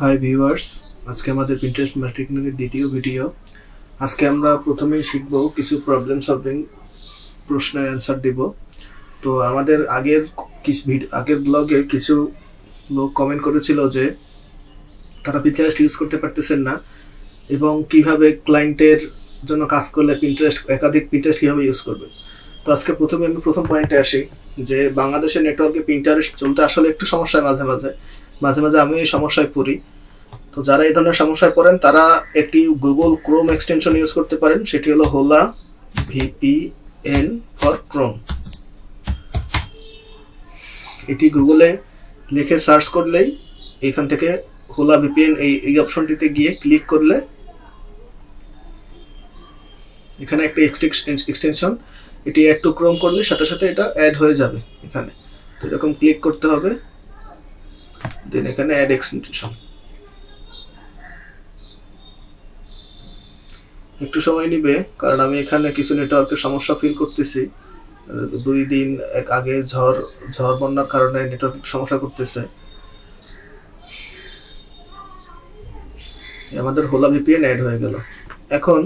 Hi viewers, আজকে আমাদের Pinterest মাল্টিক্লিনিকের দ্বিতীয় ভিডিও। আজকে আমরা প্রথমেই শিখব কিছু প্রবলেম সলভিং প্রশ্নের অ্যান্সার দেব। তো আমাদের আগের ব্লগে কিছু লোক কমেন্ট করেছিল যে তারা পিন্টারেস্ট ইউজ করতে পারতেছেন না এবং কিভাবে ক্লায়েন্টের জন্য কাজ করলে একাধিক পিন্টারেস্ট কীভাবে ইউজ করবে। তো আজকে আমি প্রথম পয়েন্টে আসি যে বাংলাদেশের নেটওয়ার্কে পিন্টারেস্ট চলতে আসলে একটু সমস্যা, মাঝে মাঝে আমি এই সমস্যায় পড়ি। তো যারা এই ধরনের সমস্যায় পড়েন তারা একটি গুগল ক্রোম এক্সটেনশন ইউজ করতে পারেন, সেটি হলো হোলা ভিপিএন ফর ক্রোম। এটি গুগলে লিখে সার্চ করলেই এখান থেকে হোলা ভিপিএন এই অপশনটিতে গিয়ে ক্লিক করলে এখানে একটা এক্সটেনশন, এটি অ্যাড টু ক্রোম করলে সাথে সাথে এটা অ্যাড হয়ে যাবে এখানে। তো এরকম ক্লিক করতে হবে, দেন এখানে অ্যাড এক্সটেনশন। একটু সময় নিবে কারণ আমি এখানে কিছু নেটওয়ার্কের সমস্যা ফিল করতেছি। 2 দিন আগে ঝড় বন্যার কারণে নেটওয়ার্ক সমস্যা করতেছে। আমাদের হোলা ভিপিএন অ্যাড হয়ে গেল। এখন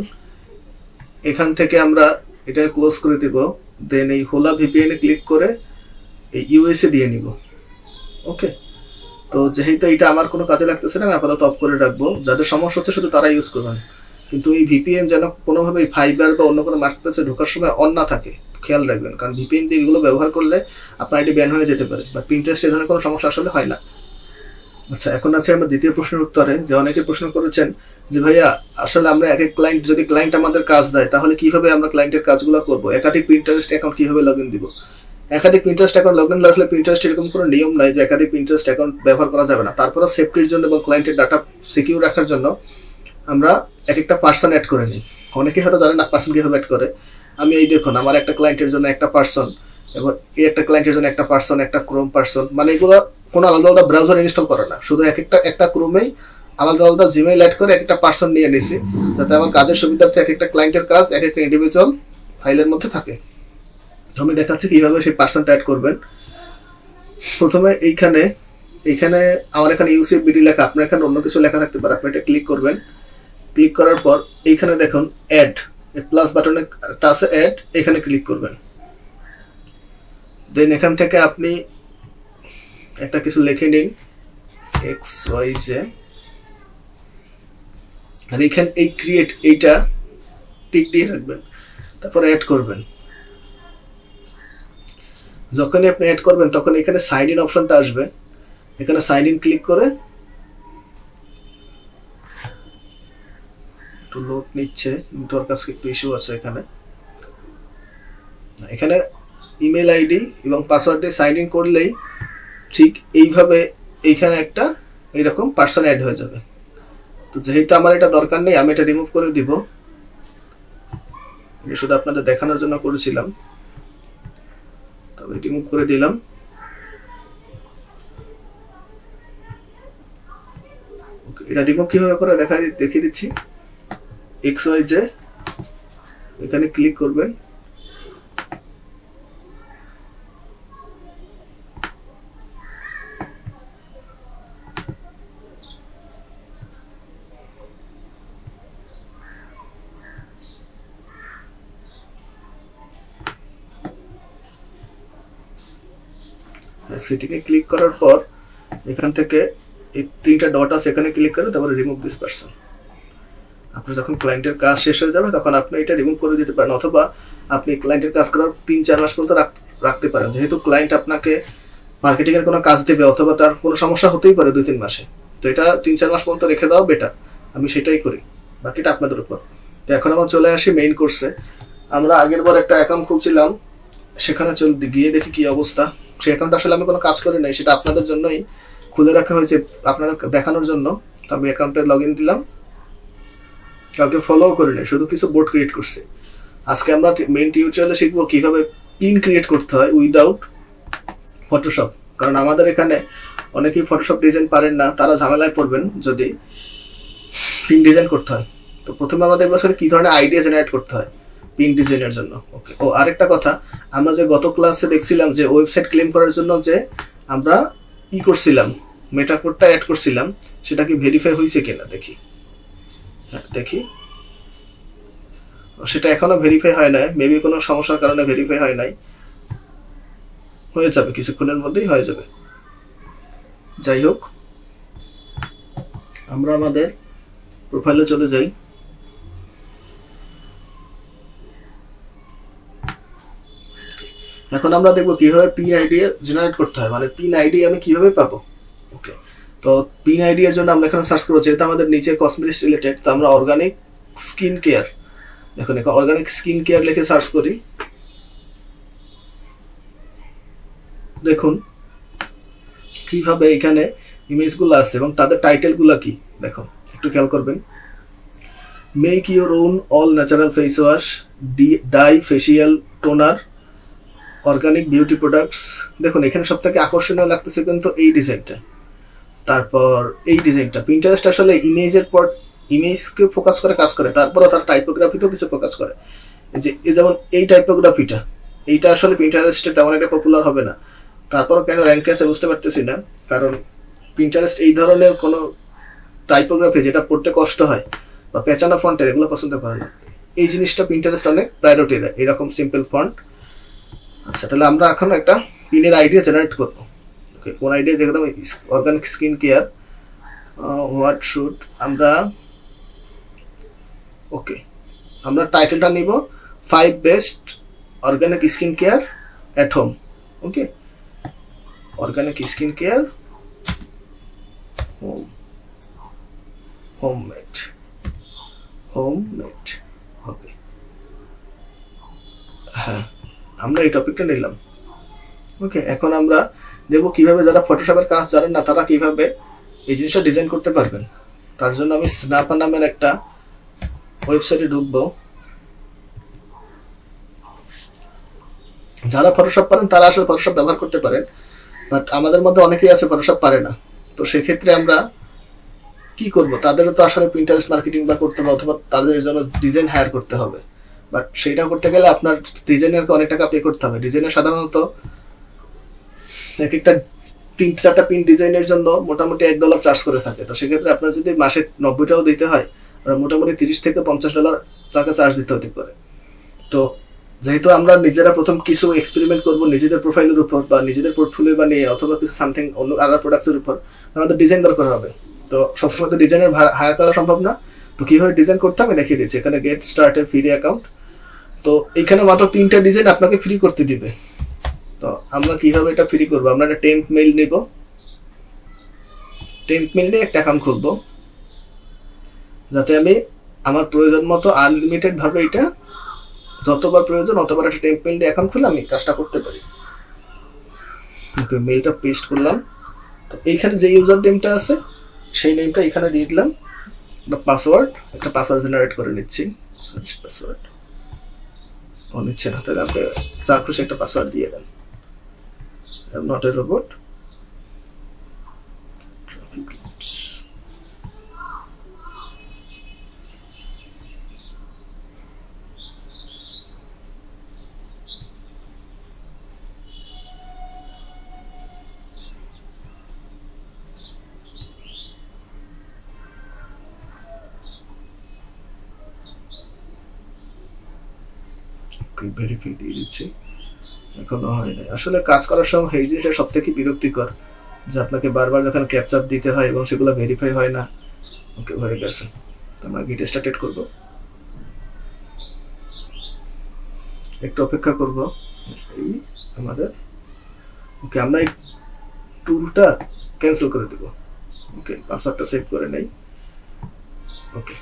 এখান থেকে আমরা এটা ক্লোজ করে দিব, দেন এই হোলা ভিপিএন এ ক্লিক করে এই ইউএসএ দিয়ে নিব। ওকে, তো যেহেতু এটা আমার কোনো কাজে লাগতেছে না, আমি আপাতত অফ করে রাখবো। যাদের সমস্যা হচ্ছে শুধু তারা ইউজ করবেন, কিন্তু এই ভিপিএন যেন কোনোভাবে ফাইবার বা অন্য কোনো মার্কেটপ্লেসে ঢোকার সময় অন না থাকে, খেয়াল রাখবেন। কারণ ভিপিএন দিয়ে এগুলো ব্যবহার করলে আপনার আইডি ব্যান হয়ে যেতে পারে, বাট পিন্টারেস্ট এ ধরনের কোনো সমস্যা আসলে হয় না। আচ্ছা, এখন আছে আমরা দ্বিতীয় প্রশ্নের উত্তরে। যে অনেকে প্রশ্ন করেছেন যে ভাইয়া আসলে আমরা যদি ক্লায়েন্ট আমাদের কাজ দেয় তাহলে কিভাবে আমরা ক্লায়েন্টের কাজগুলো করবো, একাধিক পিন্টারেস্ট অ্যাকাউন্ট কিভাবে লগ ইন দিব। একাধিক পিন্টারেস্ট অ্যাকাউন্ট লগ ইন রাখলে পিন্টারেস্ট এরকম কোনো নিয়ম নাই যে একাধিক পিন্টারেস্ট অ্যাকাউন্ট ব্যবহার করা যাবে না। তারপরে সেফটির জন্য এবং ক্লায়েন্টের ডাটা সিকিউর রাখার জন্য আমরা একটা পার্সন অ্যাড করে নিই। অনেকে হয়তো জানেন না পার্সন কীভাবে অ্যাড করে। আমি এই দেখুন, আমার একটা ক্লায়েন্টের জন্য একটা পার্সন এবং এই একটা ক্লায়েন্টের জন্য একটা পার্সন, একটা ক্রোম পার্সন, মানে এগুলো কোনো আলাদা আলাদা ব্রাউজার ইনস্টল করে না, শুধু একটা ক্রোমেই আলাদা আলাদা জিমেইল অ্যাড করে একটা পার্সন নিয়ে নিছি, যাতে আমার কাজের সুবিধার্থে একটা ক্লায়েন্টের কাজ একটা ইন্ডিভিজুয়াল ফাইলের মধ্যে থাকে। আমি দেখাচ্ছি কীভাবে সেই পার্সনটা অ্যাড করবেন। প্রথমে এইখানে আমার এখানে ইউসিবিডি লেখা, আপনার এখানে অন্য কিছু লেখা থাকতে পারে। আপনি এটা ক্লিক করবেন, ক্লিক করার পর এইখানে দেখুন অ্যাড, প্লাস বাটনে আছে অ্যাড, এখানে ক্লিক করবেন। দেন এখান থেকে আপনি একটা কিছু লিখে নিন XYZ, আর এখানে এই ক্রিয়েট এইটা টিক দিয়ে রাখবেন, তারপর অ্যাড করবেন। যখনই আপনি অ্যাড করবেন তখন এখানে সাইন ইন অপশনটা আসবে, এখানে সাইন ইন ক্লিক করে একটু লোড নিচ্ছে, নেটওয়ার্ক আজকে একটু ইস্যু আছে। এখানে ইমেল আইডি এবং পাসওয়ার্ড দিয়ে সাইন ইন করলেই ঠিক এইভাবে এইখানে একটা এইরকম পার্সন অ্যাড হয়ে যাবে। তো যেহেতু আমার এটা দরকার নেই, আমি এটা রিমুভ করে দিব। এটা শুধু আপনাদের দেখানোর জন্য করেছিলাম, তবে রিমুভ করে দিলাম। এটা রিমুভ কিভাবে করে দেখিয়ে দিচ্ছি। XYZ এখানে ক্লিক করবেন, সেটিকে ক্লিক করার পর এখান থেকে এই 3টা ডট আছে, এখানে ক্লিক করে তারপরে রিমুভ দিস পারসন। আপনার যখন ক্লায়েন্টের কাজ শেষ হয়ে যাবে তখন আপনি এটা রিমুভ করে দিতে পারেন, অথবা আপনি ক্লায়েন্টের কাজ করার 3-4 মাস পর্যন্ত রাখতে পারেন। যেহেতু ক্লায়েন্ট আপনাকে মার্কেটিংয়ের কোনো কাজ দেবে অথবা তার কোনো সমস্যা হতেই পারে 2-3 মাসে, তো এটা 3-4 মাস পর্যন্ত রেখে দেওয়া বেটার। আমি সেটাই করি, বাকিটা আপনাদের উপর। তো এখন আমরা চলে আসি মেইন কোর্সে। আমরা আগের বার একটা অ্যাকাউন্ট খুলছিলাম, সেখানে গিয়ে দেখি কি অবস্থা। সেই অ্যাকাউন্ট আসলে আমি কোনো কাজ করি নাই, সেটা আপনাদের জন্যই খুলে রাখা হয়েছে, আপনাদের দেখানোর জন্য। তো আমি অ্যাকাউন্টে লগ ইন দিলাম, কাউকে ফলো করি নাই, শুধু কিছু বোর্ড ক্রিয়েট করছি। আজকে আমরা মেইন টিউটোরিয়ালে শিখবো কীভাবে পিন ক্রিয়েট করতে হয় উইদাউট ফটোশপ। কারণ আমাদের এখানে অনেকেই ফটোশপ ডিজাইন পারেন না, তারা ঝামেলায় পড়বেন যদি পিন ডিজাইন করতে হয়। তো প্রথমে আমাদের সাথে কী ধরনের আইডিয়া জেনারেট করতে হয় পিন ডিজাইনের জন্য। ওকে, ও আরেকটা কথা, আমরা যে গত ক্লাসে দেখছিলাম যে ওয়েবসাইট ক্লেম করার জন্য যে আমরা করছিলাম, মেটা কোডটা অ্যাড করছিলাম, সেটা কি ভেরিফাই হয়েছে কিনা দেখি। হ্যাঁ দেখি, সেটা এখনো ভেরিফাই হয় নাই, মেবি কোনো সমস্যার কারণে ভেরিফাই হয় নাই। হয়ে যাবে, কিছুক্ষণের মধ্যেই হয়ে যাবে। যাই হোক, আমরা আমাদের প্রোফাইলে চলে যাই। এখন আমরা দেখবো কিভাবে পিন আইডি জেনারেট করতে হয়, মানে পিন আইডি আমি কিভাবে পাবো। ওকে, তো পিন আইডি এর জন্য আমরা এখানে সার্চ করবো, যেহেতু আমাদের নিচে কসমেটিক্স রিলেটেড, তো আমরা অর্গানিক স্কিন কেয়ার, দেখুন এখানে অর্গানিক স্কিন কেয়ার লিখে সার্চ করি। দেখুন কিভাবে এখানে ইমেজগুলো আছে এবং তাদের টাইটেলগুলো কি, দেখুন একটু খেয়াল করবেন। Make your own all natural face wash, dye facial toner, organic beauty products. দেখুন এখানে সব থেকে আকর্ষণীয় লাগতেছে কিন্তু এই ডিজাইনটা, তারপর এই ডিজাইনটা। পিন্টারেস্ট আসলে ইমেজের পর ইমেজকে ফোকাস করে কাজ করে, তারপরও তার টাইপোগ্রাফিতেও কিছু ফোকাস করে। যে যেমন এই টাইপোগ্রাফিটা, এইটা আসলে পিন্টারেস্টে তেমন একটা পপুলার হবে না, তারপরও কেন র্যাঙ্কে আছে বুঝতে পারতেছি না। কারণ পিন্টারেস্ট এই ধরনের কোনো টাইপোগ্রাফি যেটা পড়তে কষ্ট হয় বা পেঁচানো ফন্টের, এগুলো পছন্দ করে না। এই জিনিসটা পিন্টারেস্ট অনেক প্রায়োরিটি দেয়, এরকম সিম্পল ফন্ট। আচ্ছা, তাহলে আমরা এখন একটা পিনের আইডিয়া জেনারেট করবো। ওকে, কোন আইডিয়া দেখলাম, organic skin care, what should আমরা, ওকে আমরা টাইটেলটা নিব 5 best organic skin care at home. Okay, organic skin care home, homemade, homemade. Okay, হ্যাঁ আমরা এই টপিকটা নিলাম। ওকে, এখন আমরা দেখবো কিভাবে যারা ফটোশপের কাজ জানেন না তারা কিভাবে এই জিনিসটা ডিজাইন করতে পারবেন। তার জন্য আমি স্ন্যাপার নামের একটা ওয়েবসাইটে ঢুকবো। যারা ফটোশপ পারেন তারা আসলে ফটোশপ ব্যবহার করতে পারেন, বাট আমাদের মধ্যে অনেকেই আছে ফটোশপ পারে না। তো সেক্ষেত্রে আমরা কি করব, তাদেরও তো আসলে প্রিন্টারেস্ট মার্কেটিং বা করতে হবে, অথবা তাদের জন্য ডিজাইন হায়ার করতে হবে। বাট সেটা করতে গেলে আপনার ডিজাইনারকে অনেক টাকা পে করতে হবে। ডিজাইনার সাধারণত এক একটা 3-4টা প্রিন্ট ডিজাইনের জন্য মোটামুটি $1 চার্জ করে থাকে। তো সেক্ষেত্রে আপনার যদি মাসে 90টাও দিতে হয়, মোটামুটি $30 থেকে $50 টাকা চার্জ দিতে হতে পারে। তো যেহেতু আমরা নিজেরা প্রথম কিছু এক্সপেরিমেন্ট করব নিজেদের প্রোফাইলের উপর বা নিজেদের পোর্টফোলিও বানিয়ে অথবা কিছু সামথিং অন্য আদার প্রোডাক্টসের উপর, আমাদের ডিজাইন দরকার হবে। তো সবসময় তো ডিজাইনার হায়ার করা সম্ভব না। তো কীভাবে ডিজাইন করতে আমি দেখিয়ে দিচ্ছি। এখানে গেট স্টার্টের ফ্রি অ্যাকাউন্ট, তো এখানে মাত্র 3টা ডিজাইন আপনাকে ফ্রি করতে দিবে। তো আমরা কিভাবে এটা ফ্রি করবো, আমরা একটা টেম্প মেইল নিব, টেম্প মেইল নিয়ে একটা অ্যাকাউন্ট খুলবো, যাতে আমি আমার প্রয়োজন মতো আনলিমিটেড ভাবে এটা যতবার প্রয়োজন অতবার একটা টেম্প মেইল দিয়ে অ্যাকাউন্ট খুলে আমি কাজটা করতে পারি। ওকে, মেইলটা পেস্ট করলাম। তো এইখানে যে ইউজার নেমটা আছে সেই নেমটা এখানে দিয়ে দিলাম, পাসওয়ার্ড, একটা পাসওয়ার্ড জেনারেট করে নিচ্ছি। সার্চ পাসওয়ার্ড ও নিচ্ছে না, তাহলে আপনি যা খুশি একটা পাসওয়ার্ড দিয়ে দেন। I am not a robot, traffic lights. Verify দিয়ে দিচ্ছি, এখনো হয় নাই। আসলে কাজ করার সময় এই জিনিসটা সব থেকে বিরক্তিকর, যে আপনাকে বারবার যখন ক্যাপচার দিতে হয় এবং সেগুলো ভেরিফাই হয় না। ওকে, হয়ে গেছে। আমরা গেট স্টার্টেড করব, একটু অপেক্ষা করব। এই আমাদের ওকে, আমরা এই টুলটা ক্যান্সেল করে দেব। ওকে, পাসওয়ার্ডটা সেভ করে নেই। ওকে,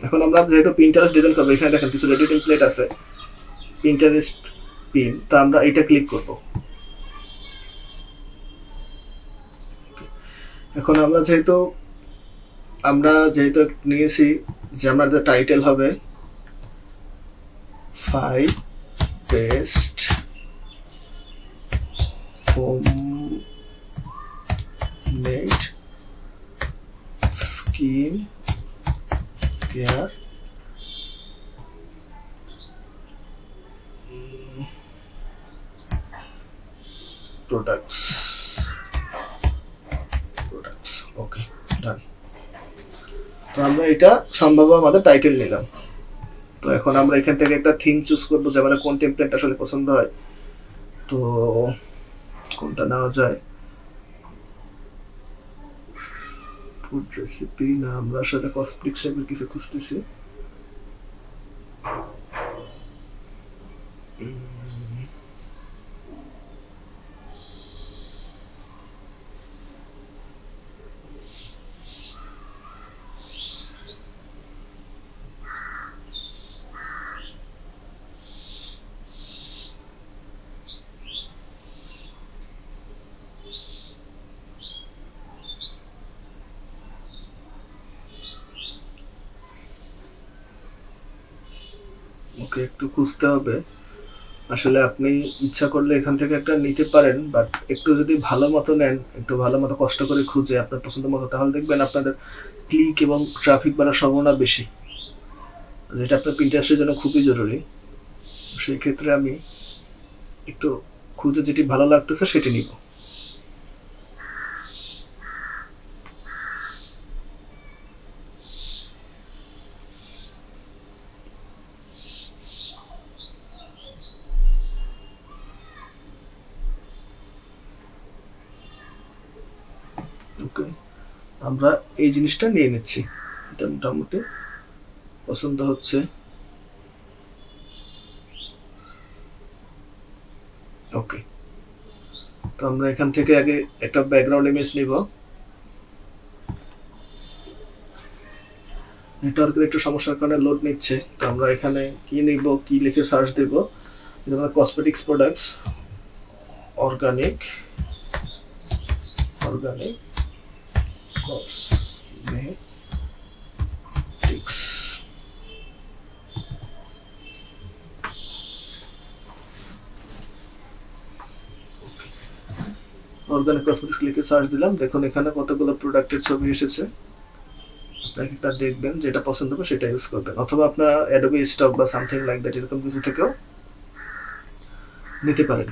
এখন আমরা যেহেতু পিন্টারেস্ট ডিজাইন করবো, এখানে দেখেন কিছু রেডি টেমপ্লেট আছে, পিন্টারেস্ট পিন, তো আমরা এটা ক্লিক করব। এখন আমরা যেহেতু নিয়েছি যে আমাদের টাইটেল হবে 5 best homemade skin care products. Okay, done. আমরা এটা সম্ভব আমাদের টাইটেল নিলাম। তো এখন আমরা এখান থেকে একটা থিম চুজ করবো যে আমাদের কোন টেমপ্লেট আসলে পছন্দ হয়। তো কোনটা নেওয়া যায়? ফুড রেসিপি না, আমরা আসলে কসমেটিক টাইপের কিছু খুঁজতেছি। ওকে, একটু খুঁজতে হবে। আসলে আপনি ইচ্ছা করলে এখান থেকে একটা নিতে পারেন, বাট একটু যদি ভালো মতো নেন, একটু ভালো মতো কষ্ট করে খুঁজে আপনার পছন্দ মতো, তাহলে দেখবেন আপনাদের ক্লিক এবং ট্রাফিক বাড়ার সম্ভাবনা বেশি, যেটা আপনার পিন্টারেস্টের জন্য খুবই জরুরি। সেই ক্ষেত্রে আমি একটু খুঁজে যেটি ভালো লাগতেছে সেটি নিব। ওকে, আমরা এই জিনিসটা নিয়ে নিচ্ছি, এটা মোটামুটি পছন্দ হচ্ছে। ওকে, তো আমরা এখান থেকে আগে একটা ব্যাকগ্রাউন্ড ইমেজ নিব। নেটওয়ার্কের একটু সমস্যার কারণে লোড নিচ্ছে, তো আমরা এখানে কি নিব, কি লিখে সার্চ দেব, যেমন cosmetics products, organic organic cosmetics. Organic cosmetics লিখে সার্চ দিলাম, দেখুন এখানে কতগুলো প্রোডাক্টের ছবি এসেছে। আপনাকে একটা দেখবেন যেটা পছন্দ হবে সেটা ইউজ করবেন, অথবা আপনারা অ্যাডোবি স্টক বা সামথিং লাইক দ্যাট এরকম কিছু থেকেও নিতে পারেন।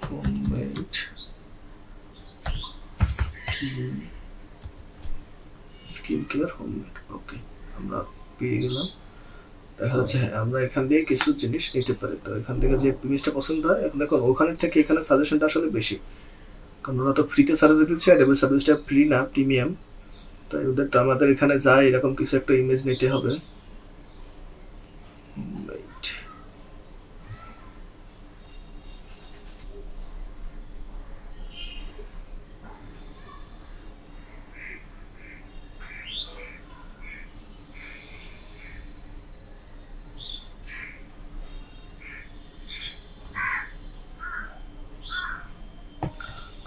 Homemade skin care homemade. Okay, আমরা পেয়ে গেলাম। দেখা যাচ্ছে হ্যাঁ, আমরা এখান দিয়ে কিছু জিনিস নিতে পারি। তো এখান থেকে যে জিনিসটা পছন্দ হয়, এখন দেখুন ওখানের থেকে এখানে সাজেশনটা আসলে বেশি, কারণ ওরা তো ফ্রিতে সার্ভিস দিচ্ছে, আর এবার সার্ভিসটা ফ্রি না, প্রিমিয়াম। তাই ওদের তো আমাদের এখানে যায় এরকম কিছু একটা ইমেজ নিতে হবে।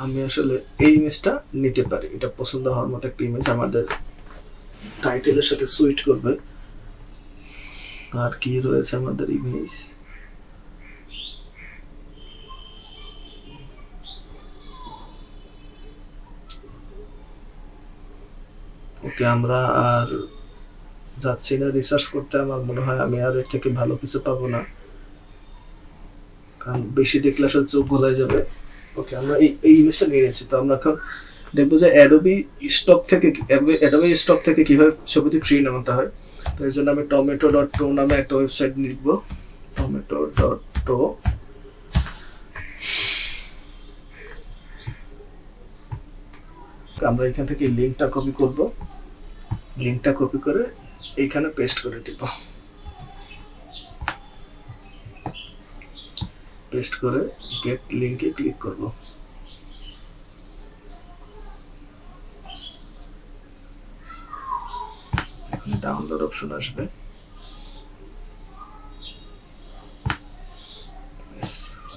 আমি আসলে এই ইমেজটা নিতে পারি, এটা পছন্দ হওয়ার মতো একটা ইমেজ, আমাদের টাইটেলের সাথে সুইট করবে। আর কি রয়েছে আমাদের ইমেজ? ওকে, আমরা আর যাচ্ছি না রিসার্চ করতে, আমার মনে হয় আমি আর এর থেকে ভালো কিছু পাবো না, কারণ বেশি দেখলে আসলে চোখ গোলায় যাবে। ওকে, আমরা এই ইমেজটা নিয়ে নিচ্ছি। তো আমরা এখন দেখবো যে অ্যাডোবি স্টক থেকে কিভাবে ছবিটি ফ্রি নামাতে হয়। তো এর জন্য আমি tomato.to নামে একটা ওয়েবসাইট লিখব, tomato.to। আমরা এখান থেকে লিঙ্কটা কপি করব, লিঙ্কটা কপি করে এইখানে পেস্ট করে দিব, পেস্ট করে গেট লিঙ্কে ক্লিক করব। ডাউনলোড অপশন আসবে,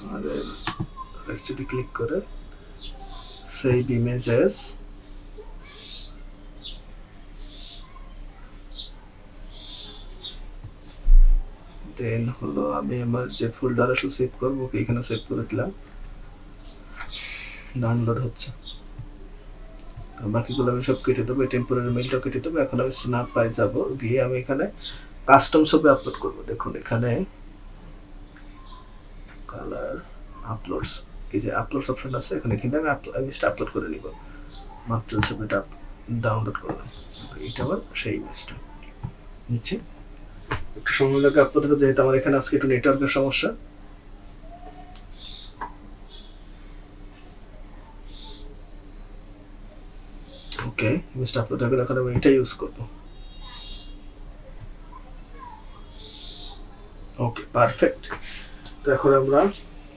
আমাদের রেসিপি ক্লিক করে সেভ ইমেজ অ্যাজ, দেন হলো আমি আমার যে ফোল্ডার আসলে সেভ করবো এখানে সেভ করে দিলাম। ডাউনলোড হচ্ছে। তো বাকিগুলো আমি সব কেটে দেবো, টেম্পোরারি মেইলটাও কেটে দেবো। এখন আমি স্ন্যাপ পাই যাবো, গিয়ে আমি এখানে কাস্টম ছবি আপলোড করবো। দেখুন এখানে কালার আপলোডস, এই যে আপলোডস অপশন আছে, এখানে কিন্তু আমি ইমেজটা আপলোড করে নিব। মাত্র ছবিটা ডাউনলোড করলাম, এটা আবার সেই ইমেজটা নিচ্ছি। একটু সময় লাগে আপলোড হতে, যেহেতু আমার এখানে আজকে একটু নেটওয়ার্কের সমস্যা। ওকে, ইমেজটা আপলোড হয়ে গেলে এখন আমি এটা ইউজ করব। ওকে, পারফেক্ট। তো এখন আমরা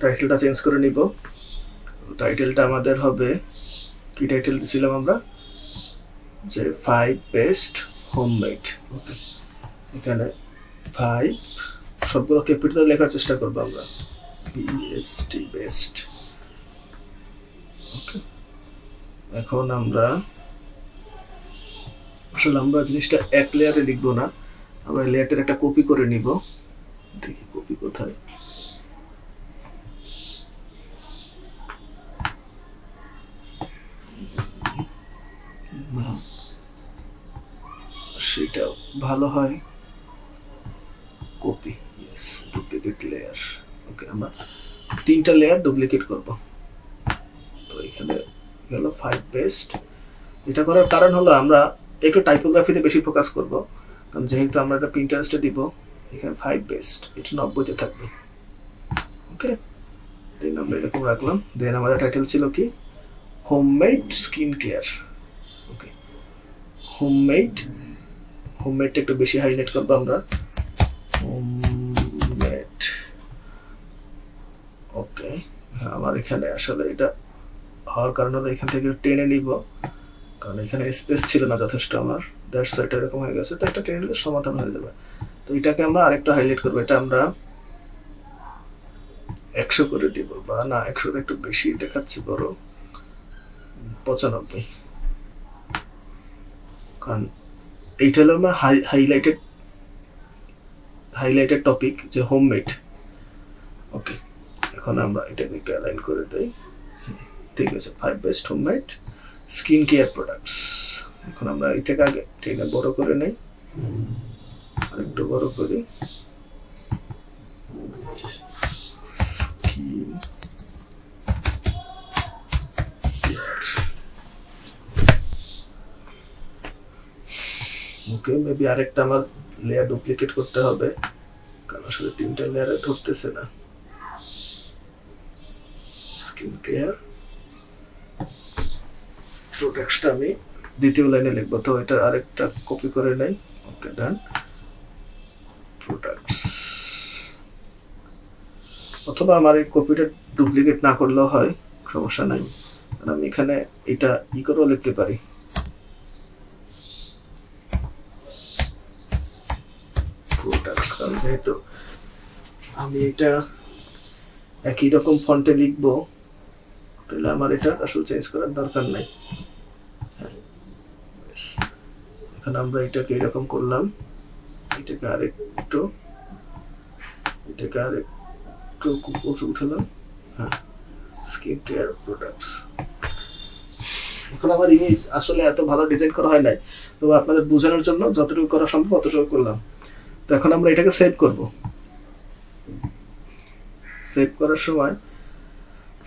টাইটেলটা চেঞ্জ করে নিব। টাইটেলটা আমাদের হবে, কি টাইটেল দিয়েছিলাম আমরা, যে 5 বেস্ট হোমমেড। ওকে, এখানে 5 সবগুলো ক্যাপিটাল লেখার চেষ্টা করবো আমরা, BEST বেস্ট। ওকে, এখন আমরা আসলে আমরা জিনিসটা এক লেয়ারে লিখবো না, আমরা লেয়ারটার একটা কপি করে নিব। দেখি কপি কোথায়, সেটা ভালো হয়। Copy, yes, duplicate layer. Okay, আমরা 3টা লেয়ার ডুপ্লিকেট করব। তো এখানে গেল 5 বেস্ট। এটা করার কারণ হলো আমরা একটু টাইপোগ্রাফিতে বেশি ফোকাস করব, কারণ যেহেতু আমরা একটা প্রিন্টারেস্টে দিব। এখানে 5 বেস্ট, এটা 90তে থাকবে। ওকে, দেন আমরা এরকম রাখলাম। দেন আমাদের টাইটেল ছিল কি, হোমমেড স্কিন কেয়ার। ওকে, হোমমেডটা একটু বেশি হাইলাইট করবো আমরা, হোমমেড। ওকে, আমার এখানে আসলে এটা হওয়ার কারণ হলো এখান থেকে টেনে নিব, কারণ এখানে স্পেস ছিল না যথেষ্ট আমার, দ্যাটস এটা এরকম হয়ে গেছে। তো এটা টেনে নিলে সমাধান হয়ে যাবে। তো এটাকে আমরা আরেকটা হাইলাইট করবো, এটা আমরা 100 করে দিব, বা না 100 একটু বেশি দেখাচ্ছি, বড় 95, কারণ এইটা হলো আমার হাইলাইটেড টপিক, যে হোমমেড। ওকে, এখন আমরা এটাকে একটু অ্যালাইন করে দেই। ঠিক আছে, 5 best homemade skin care products. এখন আমরা এটাকে আগে টেনে বড় করে নেই, আর একটু বড় করি, স্কিন কেয়ার। ওকে, মেবি আরেকটা আমার লেয়ার ডুপ্লিকেট করতে হবে, কারণ আসলে 3টা লেয়ারে ধরতেছে না। স্কিন কেয়ার প্রোডাক্টসটা আমি দ্বিতীয় লাইনে লিখবো, তো এটা আরেকটা কপি করে নেই। ওকে, ডান। প্রোডাক্টস, অথবা আমার এই কপিটা ডুপ্লিকেট না করলেও হয়, সমস্যা নাই। আমি এখানে এটা করেও লিখতে পারি, প্রোডাক্টস, কারণ যেহেতু আমি এটা একই রকম ফন্টে লিখবো, তাহলে আমার এটা আসলে চেঞ্জ করার দরকার নাই। এখন আমরা এটাকে এরকম করলাম, এটাকে আরেকটু উঠালাম। হ্যাঁ, স্কিন কেয়ার প্রোডাক্টস। এখন আমার ইমেজ আসলে এত ভালো ডিজাইন করা হয় নাই, তবে আপনাদের বোঝানোর জন্য যতটুকু করা সম্ভব অতটুকু করলাম। তো এখন আমরা এটাকে সেভ করব। সেভ করার সময়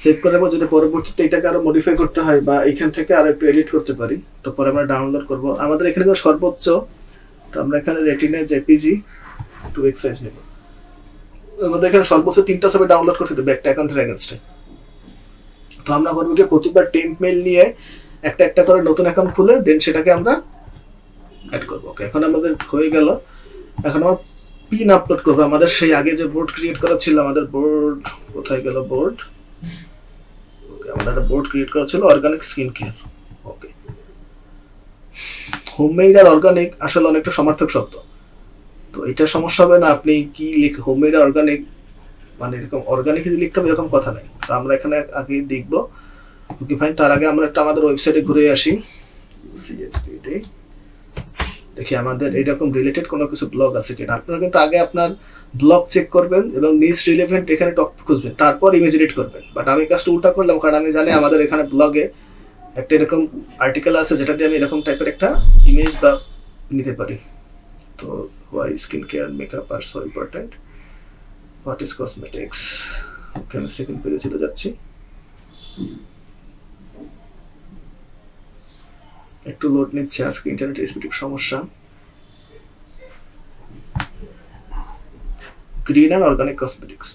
সেভ করার পর যদি পরবর্তীতে এটাকে আরো মডিফাই করতে হয় বা এখান থেকে আরো একটু এডিট করতে পারি, তো পরে আমরা ডাউনলোড করব। আমাদের এখানে সর্বোচ্চ, তো আমরা এখানে রেটিনা জেপিজি 2x সাইজ নেব। আমাদের এখানে সর্বোচ্চ 3টা ছবি ডাউনলোড করতে দেবে একটা অ্যাকাউন্টের এগেইনস্টে। তো আমরা করবো কি, প্রতিবার টেম্প মেইল নিয়ে একটা একটা করে নতুন অ্যাকাউন্ট খুলে দেন সেটাকে আমরা অ্যাড করবো। ওকে, এখন আমাদের হয়ে গেল। এখন আমরা পিন আপলোড করবো। আমাদের সেই আগে যে বোর্ড ক্রিয়েট করা ছিল, আমাদের বোর্ড কোথায় গেল, বোর্ড। ওকে, আমাদের একটা বোর্ড ক্রিয়েট করা ছিল অর্গানিক স্কিন কেয়ার। ওকে, হোমমেড আর অর্গানিক আসলে অনেকটা সমার্থক শব্দ, তো এটা সমস্যা হবে না। আপনি কি হোমমেড আর অর্গানিক, মানে এরকম অর্গানিক লিখতে হবে এরকম কথা নাই। তো আমরা এখানে আগে দেখবো। ওকে ফাইন, তার আগে আমরা একটা আমাদের ওয়েবসাইটে ঘুরে আসি, CFPD। দেখি আমাদের এইরকম রিলেটেড কোনো কিছু ব্লগ আছে কিনা। আপনারা কিন্তু আগে আপনার ব্লগ চেক করবেন এবং নিজ রিলেভেন্ট এখানে টপিক খুঁজবেন, তারপর ইমেজ এডিট করবেন। বাট আমি কাজটা উল্টা করলাম, কারণ আমি জানি আমাদের এখানে ব্লগে একটা এরকম আর্টিকেল আছে যেটা দিয়ে আমি এরকম টাইপের একটা ইমেজ বা নিতে পারি। তো why skin care makeup are so important, what is cosmetics. Okay, আমি সেকেন্ড পেজে চলে যাচ্ছি। একটু লোড নিচ্ছে, আজকে ইন্টারনেট স্পিড সমস্যা। গ্রিন অ্যান্ড অর্গানিক কসমেটিক্স,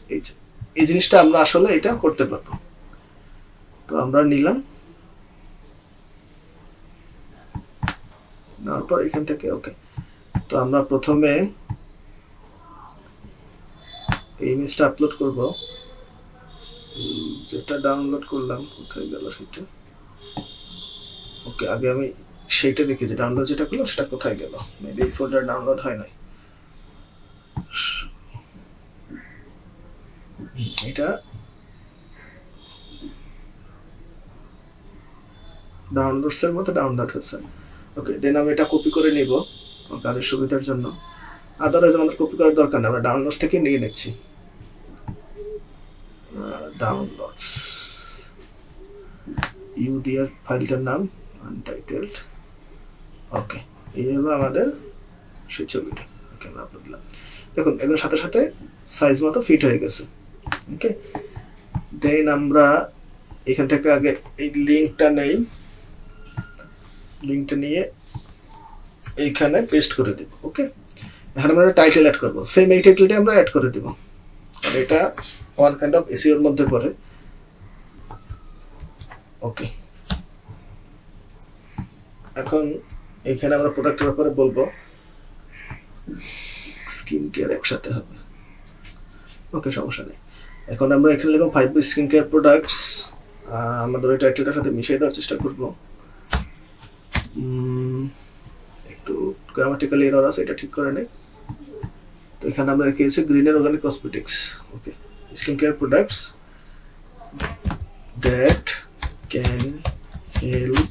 এই জিনিসটা আমরা আসলে এটা করতে পারবো। তো আমরা নিলাম, নেওয়ার পর এখান থেকে ওকে। তো আমরা প্রথমে এই ইমেজটা আপলোড করব, যেটা ডাউনলোড করলাম কোথায় গেল সেটা। ওকে, আগে আমি সেইটা দেখি যে ডাউনলোড যেটা করলাম সেটা কোথায় গেল। মেবি এই ফোল্ডার ডাউনলোড হয় নাই। এটা ডাউনলোডসের মতো ডাউনলোড হয়েছে। ওকে, দেন আমি এটা কপি করে নিব কাজের সুবিধার জন্য। আদারওয়াইজ আমাদের কপি করার দরকার নেই, আমরা ডাউনলোডস থেকে নিয়ে নিচ্ছি। ডাউনলোডস ইউডিআর ফাইলটার নাম আনটাইটেলড। ওকে, এই হলো আমাদের সেই ছবিটা। ওকে, আমরা আপলোড দিলাম। দেখুন এগুলোর সাথে সাথে সাইজ মতো ফিট হয়ে গেছে। ওকে, দেন আমরা এখান থেকে আগে এই লিঙ্কটা নেই, লিঙ্কটা নিয়ে এইখানে পেস্ট করে দেব। ওকে, এখানে আমরা টাইটেল অ্যাড করবো, সেম এই টাইটেলটা আমরা অ্যাড করে দেব, আর এটা ওয়ান কাইন্ড অফ এসইওর মধ্যে পড়ে। ওকে, এখন এখানে আমরা প্রোডাক্টের ব্যাপারে বলবো, স্কিন কেয়ার একসাথে হবে। ওকে, সমস্যা নেই। এখন আমরা এখানে লিখব 5 স্কিন কেয়ার প্রোডাক্টস। আমাদের ওই টাইটেলটার সাথে মিশিয়ে দেওয়ার চেষ্টা করব। একটু গ্রামাটিক্যালি এরর আছে, এটা ঠিক করে নেই। তো এখানে আমরা রেখেছি green and organic cosmetics. Okay, skin care products that can help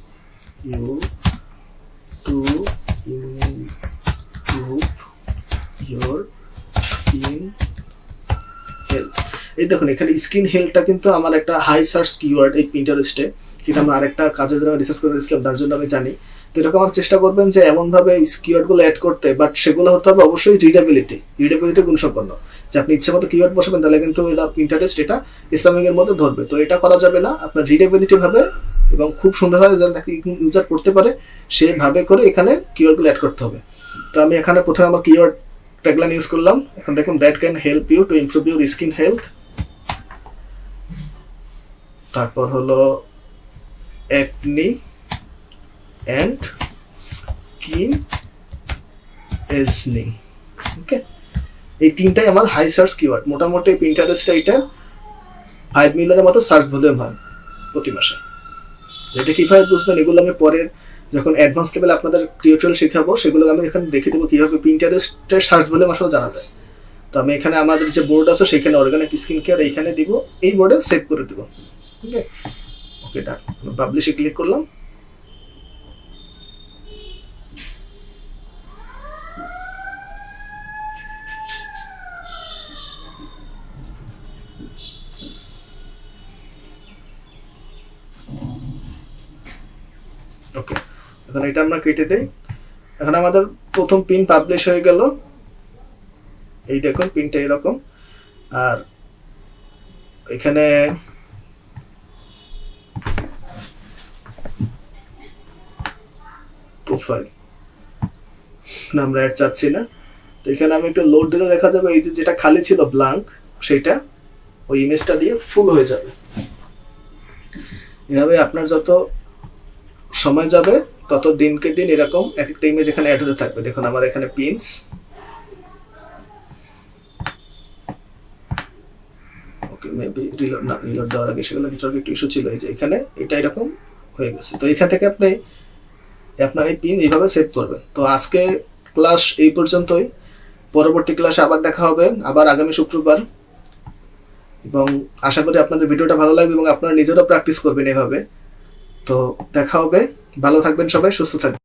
you to improve your skin health। এই দেখুন এখানে স্কিন হেলথটা কিন্তু আমার একটা হাই সার্চ কিওয়ার্ড এই পিন্টারেস্টে, যেটা আমরা আরেকটা কাজের জন্য রিসার্চ করে দিয়েছিলাম, তার জন্য আমি জানি। তো এরকম আমার চেষ্টা করবেন যে এমনভাবে কিওয়ার্ডগুলো অ্যাড করতে, বাট সেগুলো হতে হবে অবশ্যই রিডেবিলিটি গুণসম্পন্ন, যে আপনি ইচ্ছে মতো কিওয়ার্ড বসাবেন তাহলে কিন্তু এটা পিন্টারেস্ট এটা ইসলামিকের মধ্যে ধরবে। তো এটা করা যাবে না, আপনার রিডেবিলিটি ভাবে এবং খুব সুন্দরভাবে যেন ইউজার পড়তে পারে সেভাবে করে এখানে কিওয়ার্ডগুলো অ্যাড করতে হবে। তো আমি এখানে প্রথমে আমার কিওয়ার্ড ট্যাগলাইন ইউজ করলাম। এখন দেখুন that can help you to improve your skin health. তারপর হলো acne and skin ageing. Okay, এই তিনটাই আমার হাই সার্চ কিওয়ার্ড। মোটামুটি পিন্টারেস্টে এটা 5 মিলিয়নের মতো সার্চ ভলিউম হয় প্রতি মাসে। এটা কীভাবে বুঝবেন এগুলো আমি পরের যখন অ্যাডভান্স লেভেলে আপনাদের টিউটোরিয়াল শেখাবো সেগুলো আমি এখানে দেখে দেবো কীভাবে পিন্টারেস্টের সার্চ ভলিউম আসলে জানা যায়। তো আমি এখানে আমাদের যে বোর্ড আছে সেখানে অর্গানিক স্কিন কেয়ার এইখানে দিব, এই বোর্ডে সেভ করে দেবো। ওকে, ওকে ডান। পাবলিশে ক্লিক করলাম। ওকে, এখন এটা আমরা কেটে দেই। এখন আমাদের প্রথম পিন পাবলিশ হয়ে গেল। এই দেখুন পিনটা এরকম, আর এখানে প্রোফাইল আমরা অ্যাড চাচ্ছি না। তো এখানে আমি একটু লোড দিলে দেখা যাবে এই যে যেটা খালি ছিল ব্ল্যাঙ্ক সেটা ওই ইমেজটা দিয়ে ফুল হয়ে যাবে। এভাবে আপনার যত সময় যাবে তত দিনকে দিন এরকম এক একটা ইমেজ এখানে অ্যাড হতে থাকবে। দেখুন আমার এখানে পিনস, ওকে মেবি রিলোড দেওয়ার আগে সেগুলো নেটওয়ার্ক একটু ইস্যু ছিল। এই যে এখানে এটা এরকম হয়ে গেছে। তো এখান থেকে আপনি আপনার এই পিন এইভাবে সেভ করবেন। তো আজকে ক্লাস এই পর্যন্তই। পরবর্তী ক্লাসে আবার দেখা হবে, আবার আগামী শুক্রবার। এবং আশা করি আপনাদের ভিডিওটা ভালো লাগবে এবং আপনারা নিজেরাও প্র্যাকটিস করবেন এভাবে। তো দেখা হবে, ভালো থাকবেন সবাই, সুস্থ থাকবেন।